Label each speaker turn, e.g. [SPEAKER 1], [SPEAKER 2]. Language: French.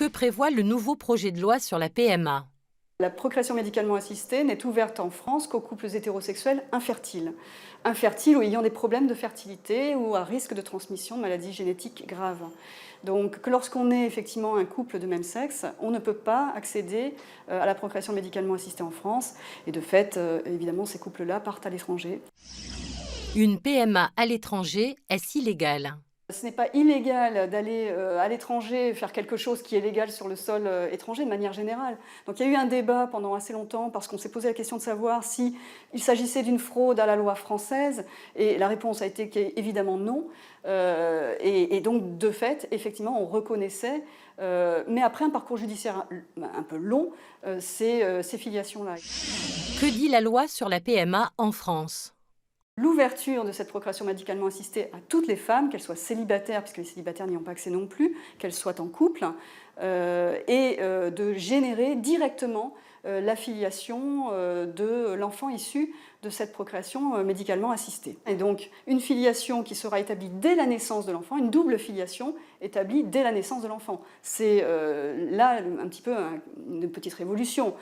[SPEAKER 1] Que prévoit le nouveau projet de loi sur la PMA?
[SPEAKER 2] La procréation médicalement assistée n'est ouverte en France qu'aux couples hétérosexuels infertiles. Infertiles ou ayant des problèmes de fertilité ou à risque de transmission de maladies génétiques graves. Donc que lorsqu'on est effectivement un couple de même sexe, on ne peut pas accéder à la procréation médicalement assistée en France. Et de fait, évidemment, ces couples-là partent à l'étranger.
[SPEAKER 1] Une PMA à l'étranger, est-ce illégal?
[SPEAKER 2] Ce n'est pas illégal d'aller à l'étranger faire quelque chose qui est légal sur le sol étranger de manière générale. Donc il y a eu un débat pendant assez longtemps parce qu'on s'est posé la question de savoir si il s'agissait d'une fraude à la loi française et la réponse a été évidemment non. Et donc de fait, effectivement, on reconnaissait, mais après un parcours judiciaire un peu long, ces filiations-là.
[SPEAKER 1] Que dit la loi sur la PMA en France?
[SPEAKER 2] L'ouverture de cette procréation médicalement assistée à toutes les femmes, qu'elles soient célibataires, puisque les célibataires n'y ont pas accès non plus, qu'elles soient en couple, et de générer directement la filiation de l'enfant issu de cette procréation médicalement assistée. Et donc une filiation qui sera établie dès la naissance de l'enfant, une double filiation établie dès la naissance de l'enfant. C'est là un petit peu une petite révolution.